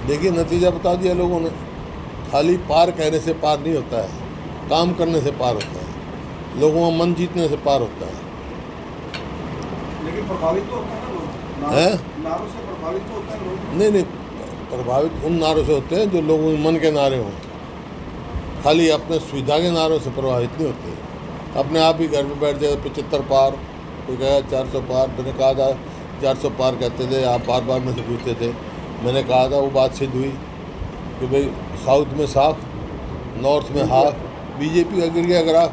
देखिए नतीजा बता दिया लोगों ने। खाली पार कहने से पार नहीं होता है, काम करने से पार होता है, लोगों का मन जीतने से पार होता है। लेकिन प्रभावित तो होते हैं ना लोग, नारों से प्रभावित तो होते हैं लोग। नहीं, प्रभावित उन नारों से होते हैं जो लोगों के मन के नारे हों। खाली अपने सुविधा के नारों से प्रभावित नहीं होते। अपने आप ही घर में बैठ जाए 75 पार, कोई कहेगा 400 पार। मैंने कहा था 400 पार कहते थे, आप बार बार मुझसे पूछते थे। मैंने कहा था वो बात सिद्ध हुई कि भाई साउथ में साफ, नॉर्थ में हाफ, बीजेपी का गिर गया ग्राफ।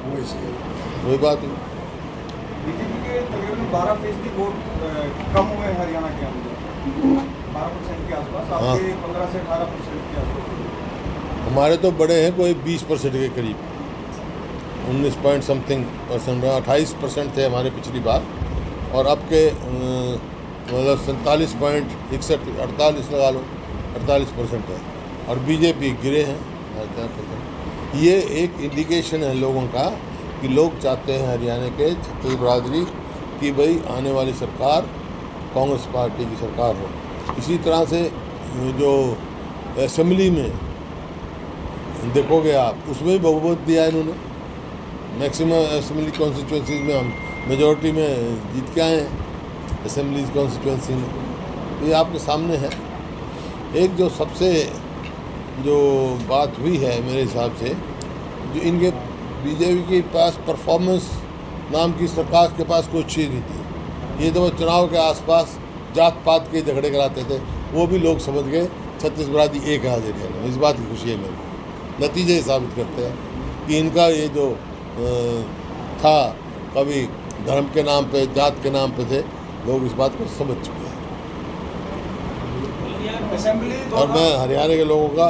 वही बात हुई। बीजेपी के तकरीबन 12% वोट कम हुए हरियाणा के अंदर, 12% के आसपास। आपके 15 से 18% के आसपास। हमारे तो बड़े हैं कोई 20% के करीब, 19 पॉइंट समथिंग परसेंट, 28% थे हमारे पिछली बार। और अब के मतलब 47.61, 48 लगा लो, 48% है। और बीजेपी गिरे हैं 4%। ये एक इंडिकेशन है लोगों का कि लोग चाहते हैं हरियाणा के छत्तीस बरादरी कि भाई आने वाली सरकार कांग्रेस पार्टी की सरकार हो। इसी तरह से जो असेंबली में देखोगे आप, उसमें भी बहुमत दिया है इन्होंने। मैक्सिमम असेंबली कॉन्स्टिट्यूंसीज में हम मेजॉरिटी में जीत के आए हैं असेंबली कॉन्स्टिट्यूंसी में। तो ये आपके सामने है। एक जो सबसे जो बात हुई है मेरे हिसाब से, जो इनके बीजेपी के पास परफॉर्मेंस नाम की सरकार के पास कोई चीज़ नहीं थी। ये तो वो चुनाव के आसपास जात पात के झगड़े कराते थे, वो भी लोग समझ गए छत्तीस बरादरी एक है हरियाणा में। इस बात की खुशी है मेरे को। नतीजे साबित करते हैं कि इनका ये जो था, कभी धर्म के नाम पे, जात के नाम पे थे, लोग इस बात को समझ चुके हैं। और मैं हरियाणा के लोगों का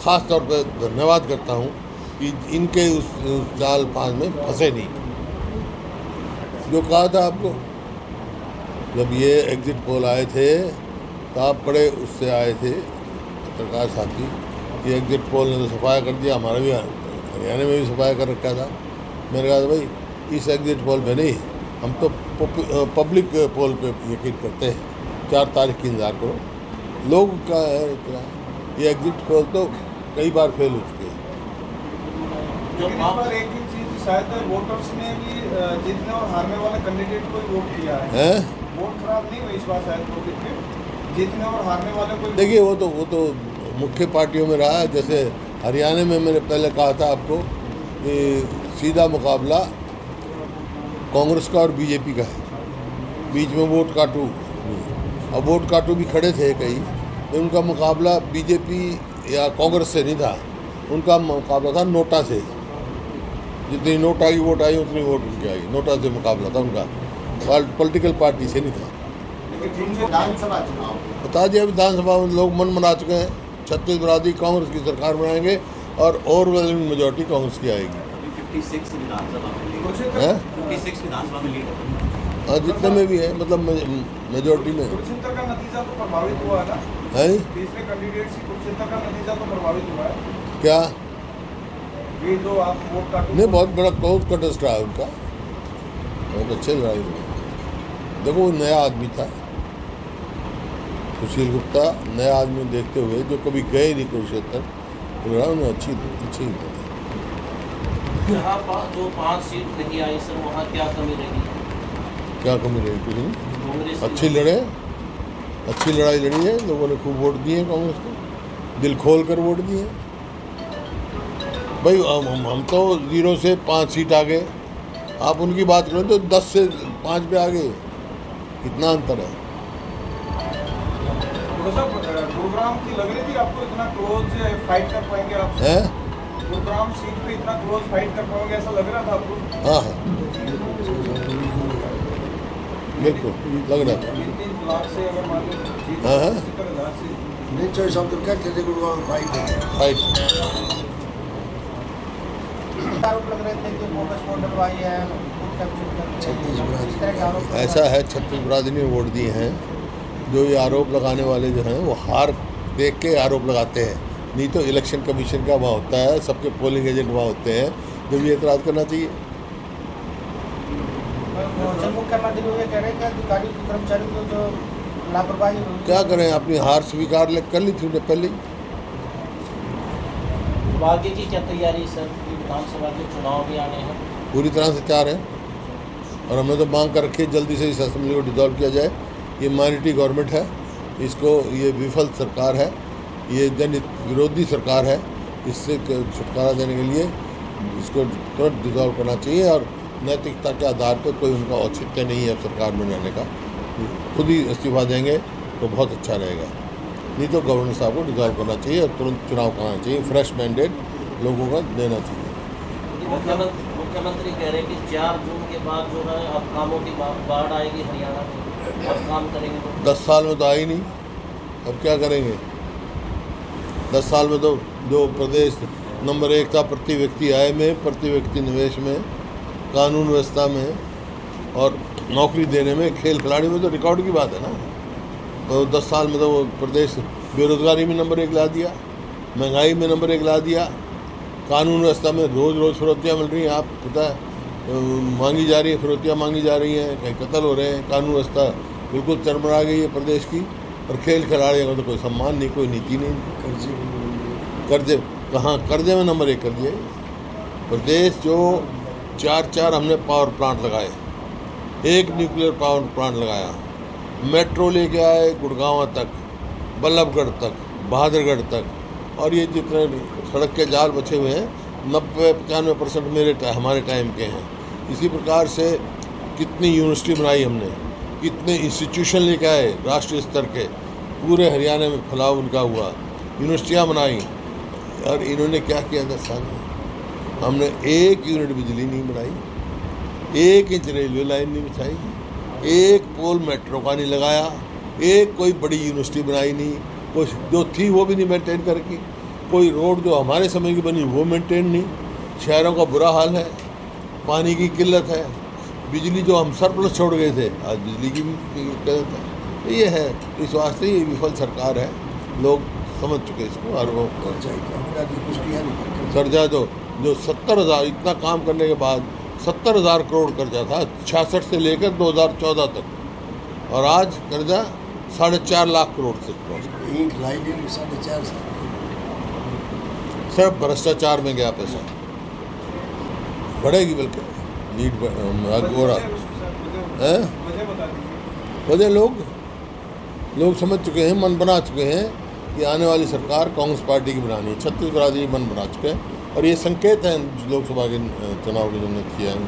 ख़ास तौर पे धन्यवाद करता हूँ कि इनके उस जाल फांस में फंसे नहीं। जो कहा था आपको, जब ये एग्जिट पोल आए थे तो आप बड़े उससे आए थे पत्रकार साथी, ये एग्जिट पोल ने तो सफाया कर दिया, हमारा भी हरियाणा में भी सफाया कर रखा था। मैंने कहा था भाई इस एग्जिट पोल पे नहीं, हम तो पब्लिक पोल पे यकीन करते हैं। 4 तारीख की इंतजार करो। लोग का है क्या, ये एग्जिट पोल तो कई बार फेल हो चुके हैं। लेकिन इस बार एक ही चीज शायद वोटर्स ने भी जीतने और हारने वाले कैंडिडेट को ही वोट किया है। वोट खराब नहीं हुई इस बार शायद पब्लिक के, जीतने और हारने वाले को। देखिए वो तो मुख्य पार्टियों में रहा है। जैसे हरियाणा में मैंने पहले कहा था आपको कि सीधा मुकाबला कांग्रेस का और बीजेपी का है, बीच में वोट काटू। अब वोट काटू भी खड़े थे कई, तो उनका मुकाबला बीजेपी या कांग्रेस से नहीं था, उनका मुकाबला था नोटा से। जितनी नोटा की वोट आई उतनी वोट उनकी आई, नोटा से मुकाबला था उनका, पॉलिटिकल पार्टी से नहीं था। विधानसभा चुनाव बता दिया, विधानसभा में लोग मन बना चुके हैं, छत्तीस बरादरी कांग्रेस की सरकार बनाएंगे और ओवरवेलमिंग मेजॉरिटी कांग्रेस की आएगी। 56 विधानसभा में लीड है। हाँ, जितने में भी है, मतलब मेजॉरिटी में कुरुक्षेत्र का नतीजा तो प्रभावित हुआ है ना, है। तीसरे कैंडिडेट से कुरुक्षेत्र का नतीजा तो प्रभावित हुआ है क्या ये जो आप वोट काटो। नहीं, बहुत कंटेस्ट रहा है उनका, बहुत अच्छे लड़ाई हुई। देखो वो नया आदमी था सुशील गुप्ता, नया आदमी देखते हुए जो कभी गए नहीं कुरुक्षेत्र, उन्होंने अच्छी जहाँ जो 5 सीट नहीं आई सर, वहाँ क्या कमी रही? क्या कमी रही? कुछ नहीं, कांग्रेस अच्छी लड़ाई लड़ी है। लोगों ने खूब वोट दिए कांग्रेस को, दिल खोल कर वोट दिए। भाई हम तो 0 से 5 सीट आ गए, आप उनकी बात करें तो 10 से 5 पे आ गए, कितना अंतर है। गुरुग्राम की लग रही थी आपको, इतना क्लोज फाइट कर पाएंगे आप? गुरुग्राम सीट पे इतना क्लोज फाइट कर पाओगे ऐसा लग रहा था आपको? हाँ, बिल्कुल लग रहा था। 3 लाख से अगर मान लो आरोप लग रहे थे कि बोगस वोट डलवाई है, ऐसा है, छत्तीस बरादरी ने वोट दिए हैं। जो ये आरोप लगाने वाले जो हैं वो हार देख के आरोप लगाते हैं, नहीं तो इलेक्शन कमीशन का वहाँ होता है, सबके पोलिंग एजेंट वहाँ होते हैं, जब ये एतराज़ करना चाहिए। मुख्यमंत्री ये कह रहे हैं कि अधिकारी कर्मचारी को जो लापरवाही क्या करें, अपनी हार स्वीकार कर ली थी उन्हें पहले ही। आगे की क्या तैयारी सर, विधानसभा के चुनाव भी आने हैं? पूरी तरह से तैयार है और हमने तो मांग कर रखी है जल्दी से इस असेंबली को डिसॉल्व किया जाए। ये माइनॉरिटी गवर्नमेंट है, इसको ये विफल सरकार है, ये जनहित विरोधी सरकार है। इससे छुटकारा देने के लिए इसको तुरंत डिसॉल्व करना चाहिए और नैतिकता के आधार पर कोई उनका औचित्य नहीं है सरकार में रहने का। खुद ही इस्तीफा देंगे तो बहुत अच्छा रहेगा, नहीं तो गवर्नर साहब को डिसॉल्व करना चाहिए और तुरंत चुनाव कराना चाहिए। फ्रेश मैंडेट लोगों का देना चाहिए। मुख्यमंत्री कह रहे हैं कि 4 जून के बाद जो है अब कामों की बाढ़ आएगी हरियाणा में, अब काम करेंगे तो। 10 साल में तो आई नहीं, अब क्या करेंगे? 10 साल में तो जो प्रदेश नंबर 1 था प्रति व्यक्ति आय में, प्रति व्यक्ति निवेश में, कानून व्यवस्था में और नौकरी देने में, खेल खिलाड़ी में, तो रिकॉर्ड की बात है ना। तो 10 साल में तो वो प्रदेश बेरोजगारी में नंबर 1 ला दिया, महंगाई में नंबर 1 ला दिया, कानून व्यवस्था में रोज़ रोज़ फिरौतियाँ मिल रही हैं। आप पता है मांगी जा रही है, फिरौतियाँ मांगी जा रही हैं, कहीं कत्ल हो रहे हैं, कानून व्यवस्था बिल्कुल चरमरा गई है प्रदेश की। और खेल खिलाड़ियों का तो कोई सम्मान नहीं, कोई नीति नहीं। कर्जे कहाँ, कर्जे में नंबर 1 कर दिया प्रदेश। जो 4 हमने पावर प्लांट लगाए, 1 न्यूक्लियर पावर प्लांट लगाया, मेट्रो लेके आए गुड़गांव तक, बल्लभगढ़ तक, बहादुरगढ़ तक, और ये जितने सड़क के जाल बचे हुए हैं 90-95% हमारे टाइम के हैं। इसी प्रकार से कितनी यूनिवर्सिटी बनाई हमने, कितने इंस्टीट्यूशन लेके आए राष्ट्रीय स्तर के, पूरे हरियाणा में फैलाव उनका हुआ, यूनिवर्सिटियाँ बनाई। और इन्होंने क्या किया 10 साल में? हमने 1 यूनिट बिजली नहीं बनाई, 1 इंच रेलवे लाइन नहीं बिछाई, 1 पोल मेट्रो का नहीं लगाया, 1 कोई बड़ी यूनिवर्सिटी बनाई नहीं, कुछ जो थी वो भी नहीं मेंटेन करके, कोई रोड जो हमारे समय की बनी वो मेंटेन नहीं। शहरों का बुरा हाल है, पानी की किल्लत है, बिजली जो हम सरप्लस छोड़ गए थे आज बिजली की भी किल्लत है। ये है, इस वास्ते ये विफल सरकार है, लोग समझ चुके इसको। और वो कर्जा जो 70,000, इतना काम करने के बाद 70,000 करोड़ कर्जा था 66 से लेकर 2014 तक, और आज कर्जा 4.5 लाख करोड़ से सिर्फ भ्रष्टाचार में गया पैसा। बढ़ेगी बल्कि लीड हो रहा है। वजह लोग समझ चुके हैं, मन बना चुके हैं कि आने वाली सरकार कांग्रेस पार्टी की बनानी है। छत्तीसगढ़ आदि मन बना चुके हैं और ये संकेत है लोकसभा के चुनाव के जो हमने किया है।